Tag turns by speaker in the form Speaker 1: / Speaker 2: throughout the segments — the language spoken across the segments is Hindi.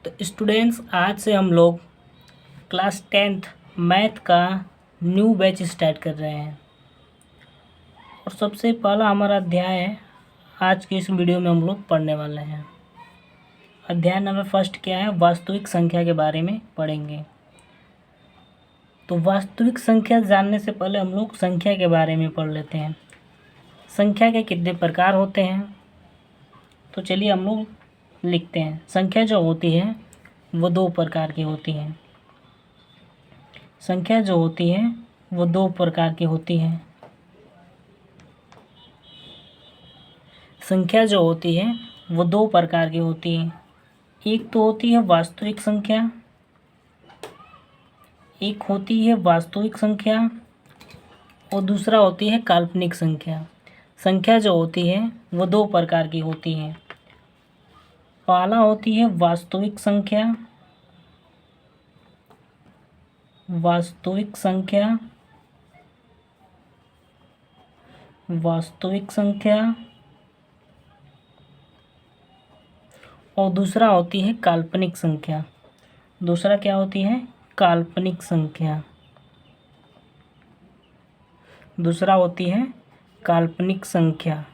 Speaker 1: तो स्टूडेंट्स, आज से हम लोग क्लास 10th मैथ का न्यू बैच स्टार्ट कर रहे हैं और सबसे पहला हमारा अध्याय है। आज के इस वीडियो में हम लोग पढ़ने वाले हैं। अध्याय नंबर फर्स्ट क्या है? वास्तविक संख्या के बारे में पढ़ेंगे। तो वास्तविक संख्या जानने से पहले हम लोग संख्या के बारे में पढ़ लेते हैं। संख्या के कितने प्रकार होते हैं? तो चलिए हम लोग लिखते हैं। संख्या जो होती है वो दो प्रकार की होती है। संख्या जो होती है वो दो प्रकार की होती है। संख्या जो होती है वो दो प्रकार की होती है। एक तो होती है वास्तविक संख्या, एक होती है वास्तविक संख्या और दूसरा होती है काल्पनिक संख्या। संख्या जो होती है वो दो प्रकार की होती है। पहला होती है वास्तविक संख्या, वास्तविक संख्या, वास्तविक संख्या और दूसरा होती है काल्पनिक संख्या। दूसरा क्या होती है? काल्पनिक संख्या। दूसरा होती है काल्पनिक संख्या।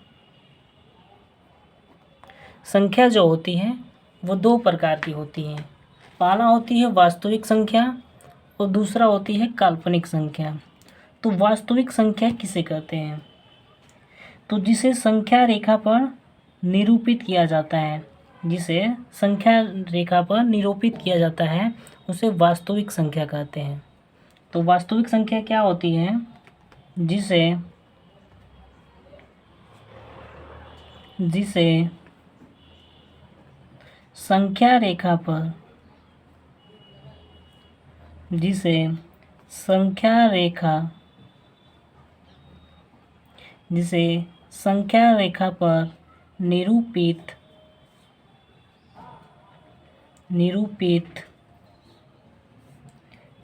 Speaker 1: संख्या जो होती है वो दो प्रकार की होती है। पहला होती है वास्तविक संख्या और दूसरा होती है काल्पनिक संख्या। तो वास्तविक संख्या किसे कहते हैं? तो जिसे संख्या रेखा पर निरूपित किया जाता है, जिसे संख्या रेखा पर निरूपित किया जाता है उसे वास्तविक संख्या कहते हैं। तो वास्तविक संख्या क्या होती है? जिसे संख्या रेखा पर, जिसे संख्या रेखा पर निरूपित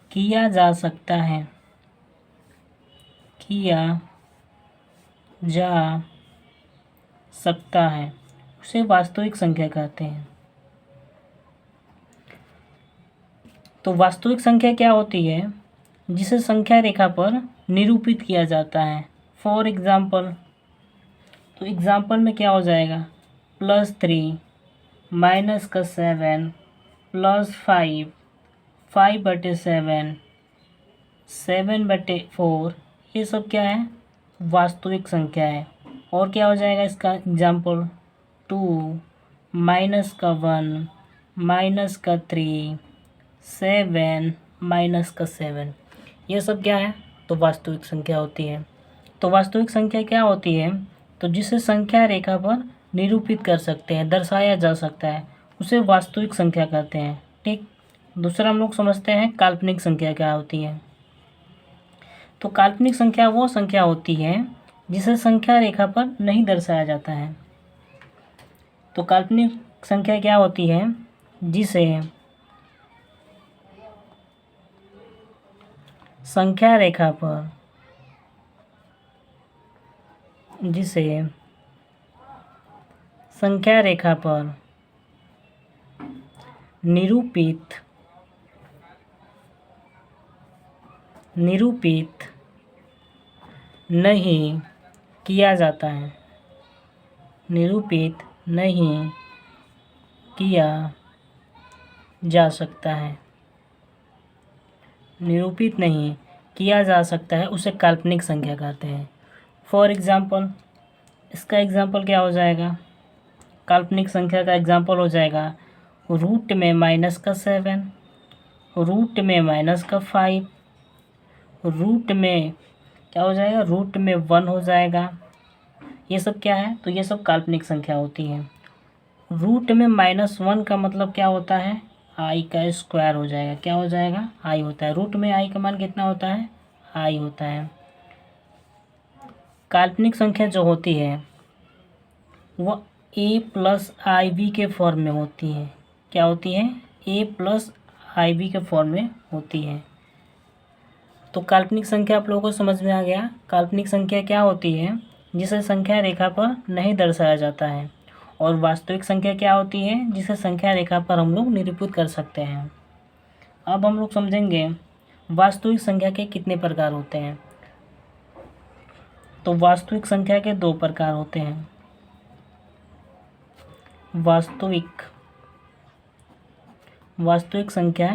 Speaker 1: किया जा सकता है, उसे वास्तविक संख्या कहते हैं। तो वास्तविक संख्या क्या होती है? जिसे संख्या रेखा पर निरूपित किया जाता है। फॉर एग्जाम्पल, तो एग्जाम्पल में क्या हो जाएगा? +3 -7 +5 5/7 7/4, ये सब क्या है? वास्तविक संख्या है। और क्या हो जाएगा इसका एग्जाम्पल? 2 -1 -3 7 -7, ये सब क्या है? तो वास्तविक संख्या होती है। तो वास्तविक संख्या क्या होती है? तो जिसे संख्या रेखा पर निरूपित कर सकते हैं, दर्शाया जा सकता है, उसे वास्तविक संख्या कहते हैं। ठीक। दूसरा हम लोग समझते हैं काल्पनिक संख्या क्या होती है। तो काल्पनिक संख्या वो संख्या होती है जिसे संख्या रेखा पर नहीं दर्शाया जाता है। तो काल्पनिक संख्या क्या होती है? जिसे संख्या रेखा पर निरूपित नहीं किया जाता है, निरूपित नहीं किया जा सकता है, निरूपित नहीं किया जा सकता है, उसे काल्पनिक संख्या कहते हैं। फॉर एग्जाम्पल, इसका एग्जाम्पल क्या हो जाएगा? काल्पनिक संख्या का एग्जाम्पल हो जाएगा रूट में -7, रूट में -5, रूट में क्या हो जाएगा? रूट में 1 हो जाएगा। ये सब क्या है? तो ये सब काल्पनिक संख्या होती है। रूट में -1 का मतलब क्या होता है? आई का स्क्वायर हो जाएगा। क्या हो जाएगा? आई होता है। रूट में आई का मान कितना होता है? आई होता है। काल्पनिक संख्या जो होती है वह a+ib के फॉर्म में होती है। क्या होती है? a+ib के फॉर्म में होती है। तो काल्पनिक संख्या आप लोगों को समझ में आ गया। काल्पनिक संख्या क्या होती है? जिसे संख्या रेखा पर नहीं दर्शाया जाता है और वास्तविक संख्या क्या होती है, जिसे संख्या रेखा पर हम लोग निरूपित कर सकते हैं। अब हम लोग समझेंगे वास्तविक संख्या के कितने प्रकार होते हैं। तो वास्तविक संख्या के दो प्रकार होते हैं। वास्तविक संख्या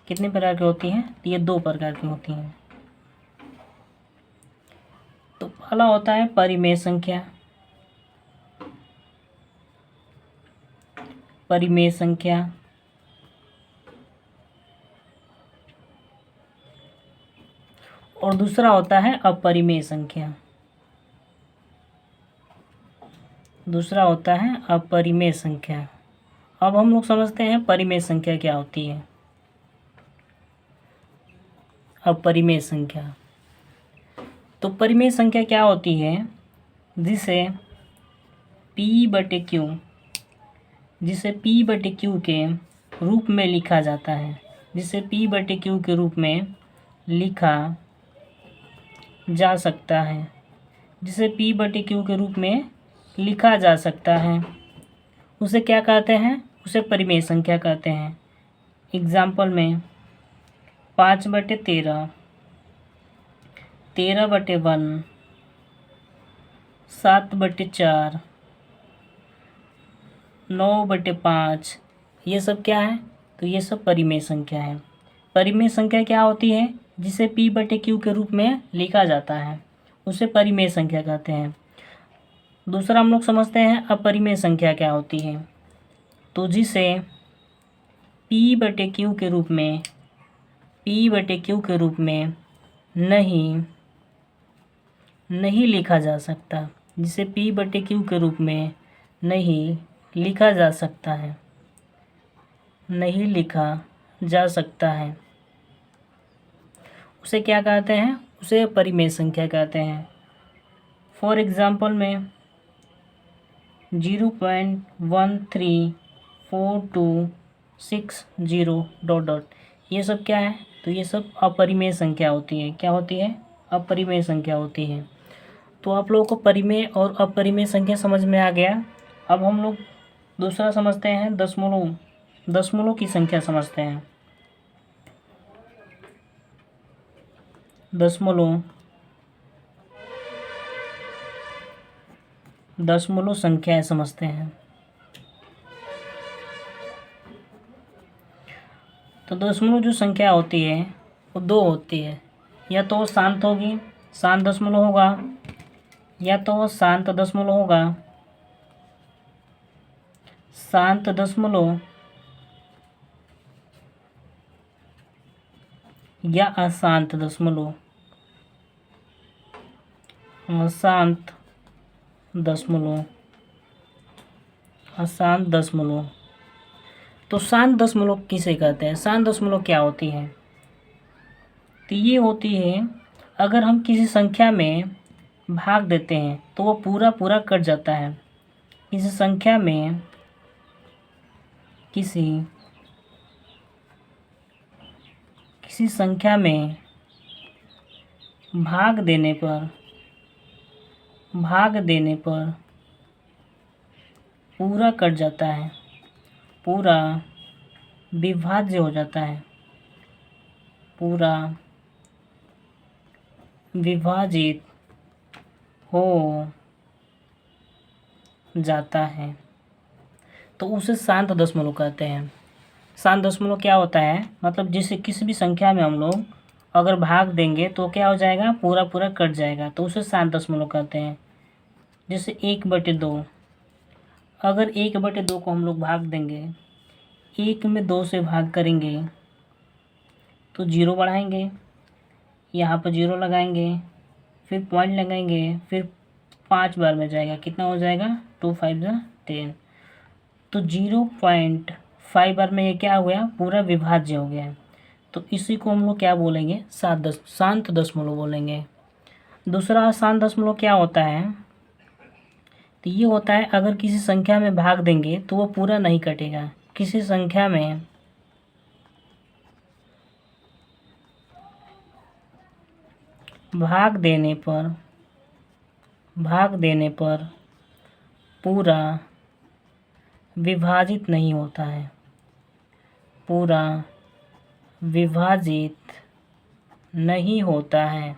Speaker 1: कितने प्रकार की होती हैं? ये दो प्रकार की होती हैं। तो पहला होता है परिमेय संख्या। और दूसरा होता है अपरिमेय संख्या। अब हम लोग समझते हैं परिमेय संख्या क्या होती है। अपरिमेय संख्या, तो परिमेय संख्या क्या होती है, जिसे P बटे Q के रूप में लिखा जाता है। जिसे P बटे Q के रूप में लिखा जा सकता है। उसे क्या कहते हैं? उसे परिमेय संख्या कहते हैं। एग्जाम्पल में 5/13, 13/1, 7/4, 9/5, ये सब क्या है? तो ये सब परिमेय संख्या है। परिमेय संख्या क्या होती है? जिसे P बटे Q के रूप में लिखा जाता है, उसे परिमेय संख्या कहते हैं। दूसरा हम लोग समझते हैं अपरिमेय संख्या क्या होती है। तो जिसे P बटे Q के रूप में नहीं लिखा जा सकता। जिसे P बटे Q के रूप में नहीं लिखा जा सकता है, उसे क्या कहते हैं? उसे परिमेय संख्या कहते हैं। फॉर एग्जाम्पल में 0.134260 ... ये सब क्या है? तो ये सब अपरिमेय संख्या होती है। क्या होती है? अपरिमेय संख्या होती है। तो आप लोगों को परिमेय और अपरिमेय संख्या समझ में आ गया। अब हम लोग दूसरा समझते हैं, दशमलव की संख्या समझते हैं। दशमलव संख्याएं समझते हैं। तो दशमलव जो संख्या होती है वो दो होती है। या तो वो शांत होगी, शांत दशमलव होगा, या तो वो शांत दशमलव होगा, शांत दशमलव, या अशांत दशमलव, अशांत दशमलव। तो शांत दशमलव किसे कहते हैं? शांत दशमलव क्या होती है? तो ये होती है, अगर हम किसी संख्या में भाग देते हैं तो वो पूरा कट जाता है। किसी संख्या में भाग देने पर पूरा कट जाता है, पूरा विभाज्य हो जाता है, पूरा विभाजित हो जाता है, तो उसे शांत दशमलव कहते हैं। शांत दशमलव क्या होता है? मतलब जिसे किसी भी संख्या में हम लोग अगर भाग देंगे तो क्या हो जाएगा? पूरा कट जाएगा, तो उसे शांत दशमलव कहते हैं। जैसे 1/2, अगर 1/2 को हम लोग भाग देंगे, 1 में 2 से भाग करेंगे तो 0 बढ़ाएंगे, यहाँ पर 0 लगाएंगे, फिर पॉइंट लगाएंगे, फिर 5 बार में जाएगा, कितना हो जाएगा? 2 5 10। तो 0.5 बार में ये क्या हो गया? पूरा विभाज्य हो गया। तो इसी को हम लोग क्या बोलेंगे? शांत दशमलव बोलेंगे। दूसरा अशांत दशमलव क्या होता है? तो ये होता है, अगर किसी संख्या में भाग देंगे तो वो पूरा नहीं कटेगा। किसी संख्या में भाग देने पर पूरा विभाजित नहीं होता है, पूरा विभाजित नहीं होता है,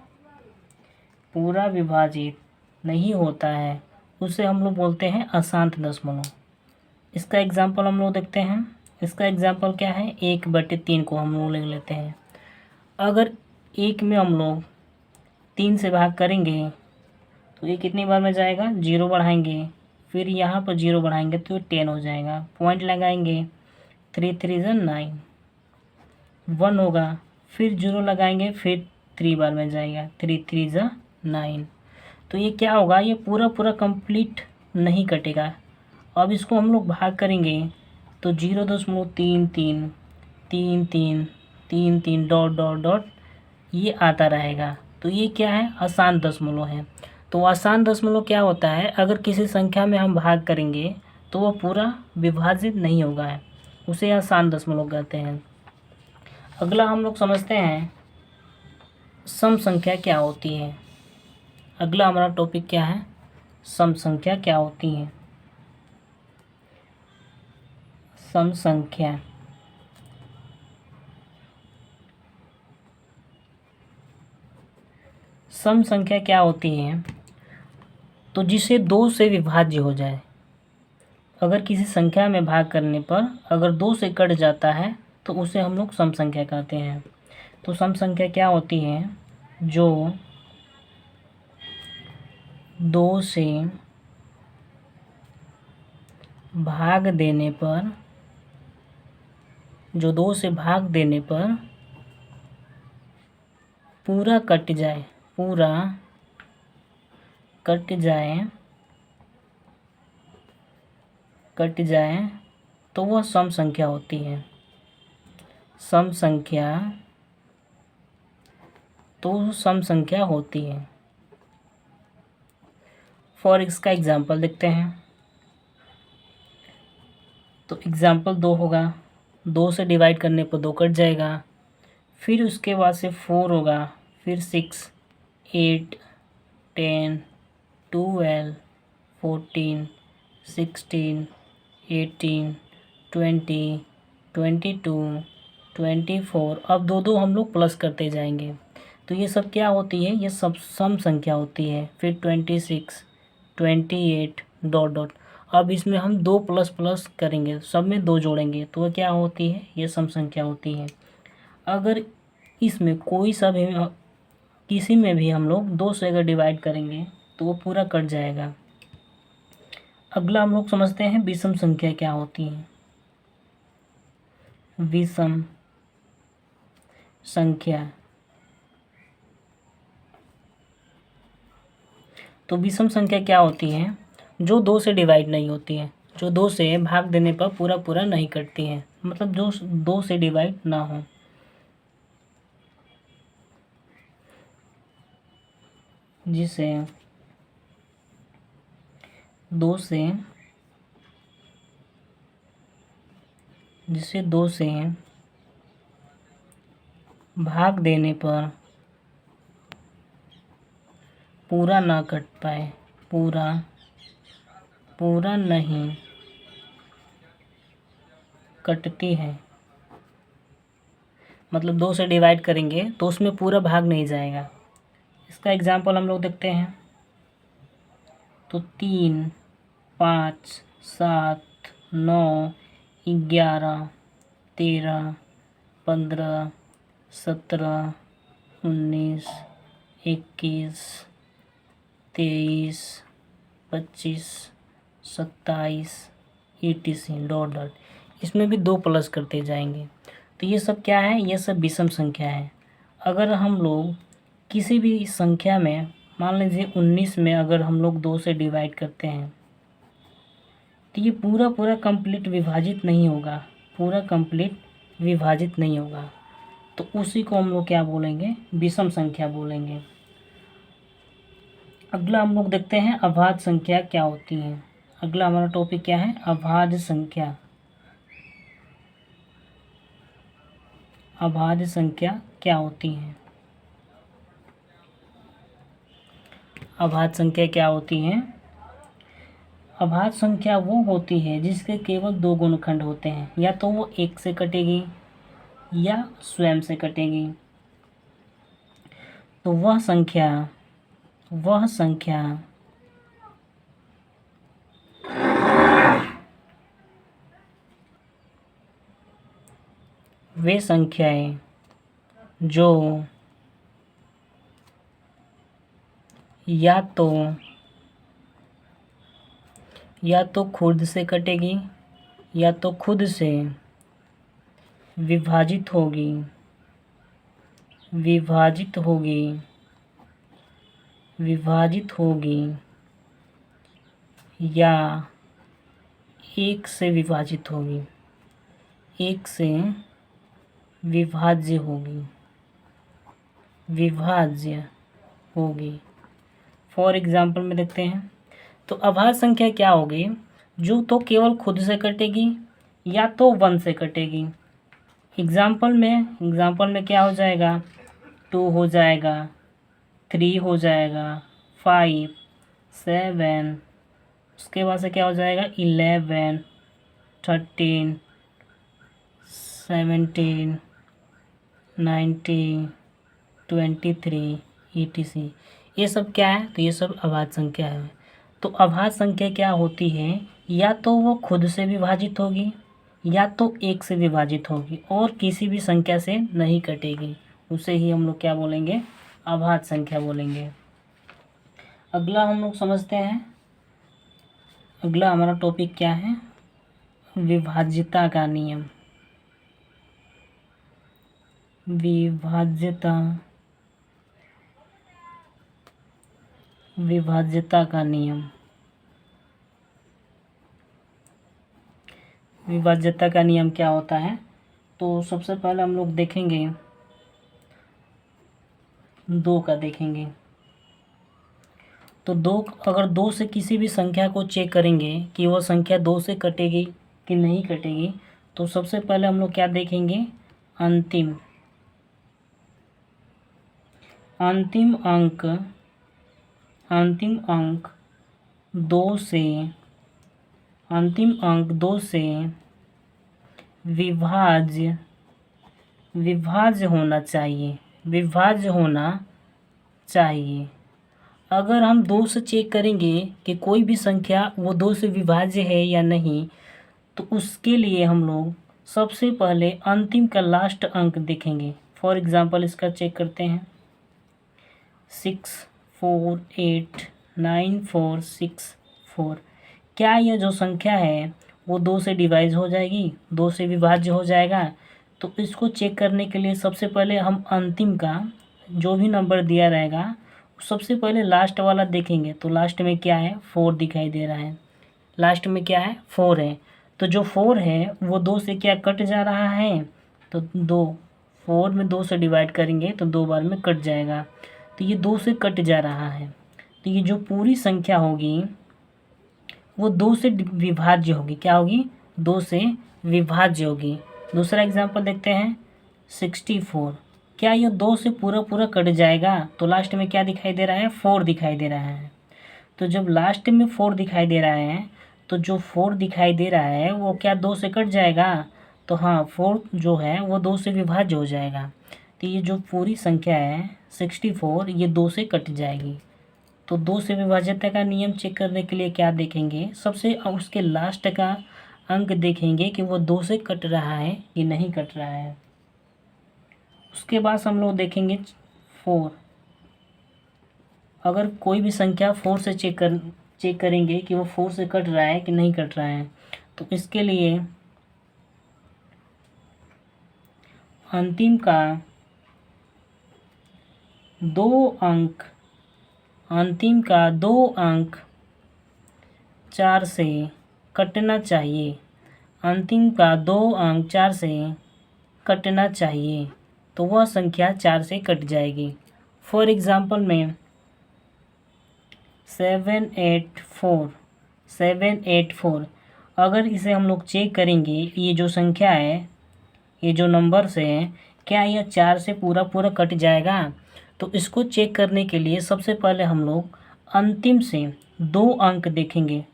Speaker 1: पूरा विभाजित नहीं होता है, उसे हम लोग बोलते हैं अशांत दशमलव। इसका एग्जाम्पल हम लोग देखते हैं। इसका एग्जाम्पल क्या है, 1/3 को हम लोग ले लेते हैं। अगर 1 में हम लोग 3 से भाग करेंगे तो ये कितनी बार में जाएगा, 0 बढ़ाएंगे, फिर यहाँ पर 0 बढ़ाएंगे तो 10 हो जाएगा, पॉइंट लगाएंगे, 3 3 9, 1 होगा, फिर 0 लगाएंगे, फिर 3 बार में जाएगा, 3 3 9। तो ये क्या होगा, ये पूरा कंप्लीट नहीं कटेगा। अब इसको हम लोग भाग करेंगे तो 0.3333 डॉट डॉट डॉट ये आता रहेगा। तो ये क्या है, अशांत दशमलव है। तो अशांत दशमलव क्या होता है, अगर किसी संख्या में हम भाग करेंगे तो वो पूरा विभाजित नहीं होगा है, उसे अशांत दशमलव कहते हैं। अगला हम लोग समझते हैं सम संख्या क्या होती है। अगला हमारा टॉपिक क्या है, सम संख्या क्या होती है। सम संख्या सम संख्या क्या होती है, तो जिसे 2 से विभाज्य हो जाए। अगर किसी संख्या में भाग करने पर अगर 2 से कट जाता है तो उसे हम लोग सम संख्या कहते हैं। तो सम संख्या क्या होती है, जो 2 से भाग देने पर पूरा कट जाए तो वह सम संख्या होती है। सम संख्या होती है। फॉर इसका एग्जाम्पल देखते हैं। तो एग्जाम्पल 2 होगा, 2 से डिवाइड करने पर 2 कट जाएगा, फिर उसके बाद से 4 होगा, फिर 6 8 10 12 14 16 18 20 22 24। अब दो हम लोग प्लस करते जाएंगे तो ये सब क्या होती है, ये सब सम संख्या होती है। फिर 26 28 डॉट डॉट। अब इसमें हम 2 प्लस प्लस करेंगे, सब में 2 जोड़ेंगे तो वह क्या होती है, ये सम संख्या होती है। अगर इसमें कोई सा भी किसी में भी हम लोग 2 से अगर डिवाइड करेंगे तो वो पूरा कट जाएगा। अगला हम लोग समझते हैं विषम संख्या क्या होती है। विषम संख्या, तो विषम संख्या क्या होती है, जो 2 से डिवाइड नहीं होती है, जो 2 से भाग देने पर पूरा नहीं कटती है, मतलब जो 2 से डिवाइड ना हो। जिसे 2 से भाग देने पर पूरा ना कट पाए, पूरा नहीं कटती है। मतलब 2 से डिवाइड करेंगे तो उसमें पूरा भाग नहीं जाएगा। इसका एग्जाम्पल हम लोग देखते हैं। तो 3 5 7 9 11 13 15 17 19 21 23 25 27 etc डॉट डॉट। इसमें भी 2 प्लस करते जाएंगे। तो ये सब क्या है, ये सब विषम संख्या है। अगर हम लोग किसी भी संख्या में, मान लीजिए 19 में अगर हम लोग 2 से डिवाइड करते हैं तो ये पूरा कंप्लीट विभाजित नहीं होगा, तो उसी को हम लोग क्या बोलेंगे, विषम संख्या बोलेंगे। अगला हम लोग देखते हैं अभाज्य संख्या क्या होती है। अगला हमारा टॉपिक क्या है, अभाज्य संख्या। अभाज्य संख्या क्या होती है। अभाज्य संख्या क्या होती है? अभाज्य संख्या वो होती है जिसके केवल दो गुणनखंड होते हैं, या तो वो एक से कटेगी या स्वयं से कटेगी। तो वह संख्या वे संख्याएं जो या तो खुद से कटेगी या तो खुद से विभाजित होगी या एक से विभाजित होगी, एक से विभाज्य होगी। फॉर एग्जाम्पल में देखते हैं। तो अभाज्य संख्या क्या होगी? जो तो केवल खुद से कटेगी या तो 1 से कटेगी। एग्जाम्पल में क्या हो जाएगा? 2 हो जाएगा, 3 हो जाएगा, 5, 7, उसके बाद से क्या हो जाएगा? 11, 13, 17, 19, 23, etc। ये सब क्या है? तो ये सब अभाज्य संख्या है। तो अभाज्य संख्या क्या होती है? या तो वो खुद से विभाजित होगी या तो एक से विभाजित होगी और किसी भी संख्या से नहीं कटेगी, उसे ही हम लोग क्या बोलेंगे? अभाज्य संख्या बोलेंगे। अगला हम लोग समझते हैं। अगला हमारा टॉपिक क्या है? विभाज्यता का नियम। विभाज्यता का नियम। विभाज्यता का नियम क्या होता है? तो सबसे पहले हम लोग देखेंगे 2 का देखेंगे। तो अगर 2 से किसी भी संख्या को चेक करेंगे कि वह संख्या 2 से कटेगी कि नहीं कटेगी, तो सबसे पहले हम लोग क्या देखेंगे? अंतिम अंक 2 से विभाज्य होना चाहिए। अगर हम 2 से चेक करेंगे कि कोई भी संख्या वो 2 से विभाज्य है या नहीं, तो उसके लिए हम लोग सबसे पहले अंतिम का लास्ट अंक देखेंगे। फॉर एग्जांपल इसका चेक करते हैं। 6489464। क्या यह जो संख्या है वो 2 से डिवाइड हो जाएगी, 2 से विभाज्य हो जाएगा? तो इसको चेक करने के लिए सबसे पहले हम अंतिम का जो भी नंबर दिया रहेगा सबसे पहले लास्ट वाला देखेंगे। तो लास्ट में क्या है? 4 दिखाई दे रहा है। लास्ट में क्या है? 4 है। तो जो 4 है वो 2 से क्या कट जा रहा है? तो 4 में 2 से डिवाइड करेंगे तो 2 बार में कट जाएगा। तो ये 2 से कट जा रहा है। तो ये जो पूरी संख्या होगी वो 2 से विभाज्य होगी। क्या होगी? 2 से विभाज्य होगी। दूसरा एग्जांपल देखते हैं। 64। क्या ये 2 से पूरा कट जाएगा? तो लास्ट में क्या दिखाई दे रहा है? 4 दिखाई दे रहा है। तो जब लास्ट में 4 दिखाई दे रहा है तो जो 4 दिखाई दे रहा है वो क्या 2 से कट जाएगा? तो हाँ, 4 जो है वो 2 से विभाज्य हो जाएगा। तो ये जो पूरी संख्या है 64 ये 2 से कट जाएगी। तो 2 से विभाज्यता का नियम चेक करने के लिए क्या देखेंगे? सबसे उसके लास्ट का अंक देखेंगे कि वो 2 से कट रहा है कि नहीं कट रहा है। उसके बाद हम लोग देखेंगे 4। अगर कोई भी संख्या 4 से चेक करेंगे कि वो 4 से कट रहा है कि नहीं कट रहा है। तो इसके लिए अंतिम का 2 अंक 4 से कटना चाहिए। अंतिम का 2 अंक 4 से कटना चाहिए तो वह संख्या 4 से कट जाएगी। फॉर एग्जांपल में 784। अगर इसे हम लोग चेक करेंगे, ये जो संख्या है, ये जो नंबर्स हैं, क्या यह 4 से पूरा कट जाएगा? तो इसको चेक करने के लिए सबसे पहले हम लोग अंतिम से 2 अंक देखेंगे,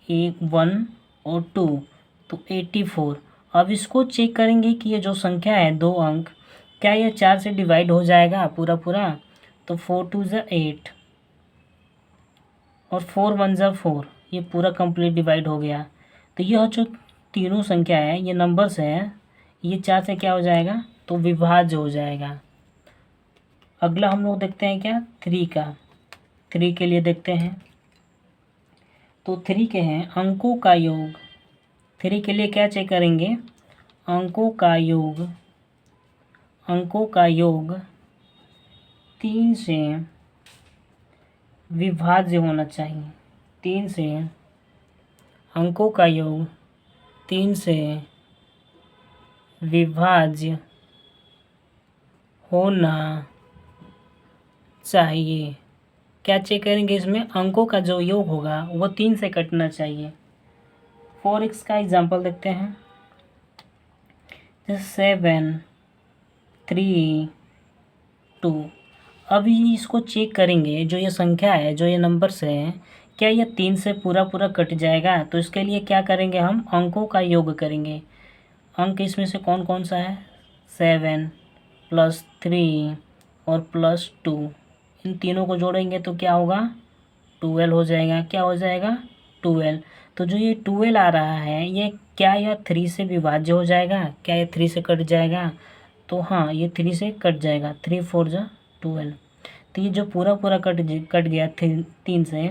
Speaker 1: 1 और 2, तो 84। अब इसको चेक करेंगे कि ये जो संख्या है 2 अंक, क्या ये 4 से डिवाइड हो जाएगा पूरा पूरा। तो 4 2 ज़ा 8 और 4 1 ज़ा 4, ये पूरा कंप्लीट डिवाइड हो गया। तो यह जो तीनों संख्या है, ये नंबर्स हैं, ये 4 से क्या हो जाएगा, तो विभाज्य हो जाएगा। अगला हम लोग देखते हैं क्या, 3 का। 3 के लिए देखते हैं, तो 3 के हैं अंकों का योग। 3 के लिए क्या चेक करेंगे, अंकों का योग। अंकों का योग 3 से विभाज्य होना चाहिए। 3 से अंकों का योग 3 से विभाज्य होना चाहिए। क्या चेक करेंगे इसमें, अंकों का जो योग होगा वो 3 से कटना चाहिए। 4x का एग्जांपल देखते हैं, जैसे 7 3 2। अभी इसको चेक करेंगे, जो ये संख्या है, जो ये नंबर्स हैं, क्या ये 3 से पूरा पूरा कट जाएगा। तो इसके लिए क्या करेंगे, हम अंकों का योग करेंगे। अंक इसमें से कौन कौन सा है, 7 + 3 और +2, इन तीनों को जोड़ेंगे तो क्या होगा, 12 हो जाएगा। क्या हो जाएगा, 12। तो जो ये 12 आ रहा है, ये क्या यह 3 से विभाज्य हो जाएगा, क्या ये 3 से कट जाएगा। तो हाँ, ये 3 से कट जाएगा, 3 4 ज़ा 12। तो ये जो पूरा पूरा कट गया 3 से,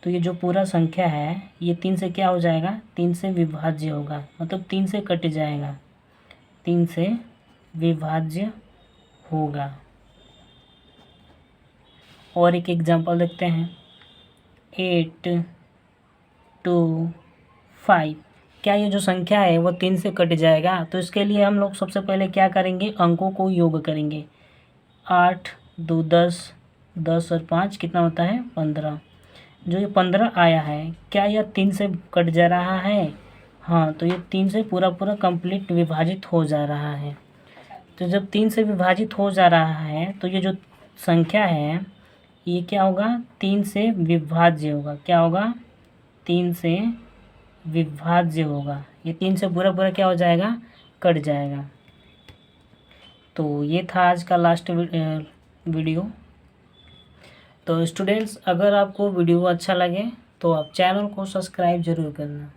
Speaker 1: तो ये जो पूरा संख्या है ये 3 से क्या हो जाएगा, 3 से विभाज्य होगा, मतलब 3 से कट जाएगा, 3 से विभाज्य होगा। और एक एग्जांपल देखते हैं, 8 2 5। क्या ये जो संख्या है वो 3 से कट जाएगा। तो इसके लिए हम लोग सबसे पहले क्या करेंगे, अंकों को योग करेंगे। 8 2 10, 10 और 5 कितना होता है, 15। जो ये 15 आया है, क्या यह 3 से कट जा रहा है। हाँ, तो ये 3 से पूरा पूरा कंप्लीट विभाजित हो जा रहा है। तो जब 3 से विभाजित हो जा रहा है, तो ये जो संख्या है ये क्या होगा, 3 से विभाज्य होगा। क्या होगा, 3 से विभाज्य होगा। ये 3 से पूरा पूरा क्या हो जाएगा, कट जाएगा। तो ये था आज का लास्ट वीडियो। तो स्टूडेंट्स, अगर आपको वीडियो अच्छा लगे तो आप चैनल को सब्सक्राइब ज़रूर करना।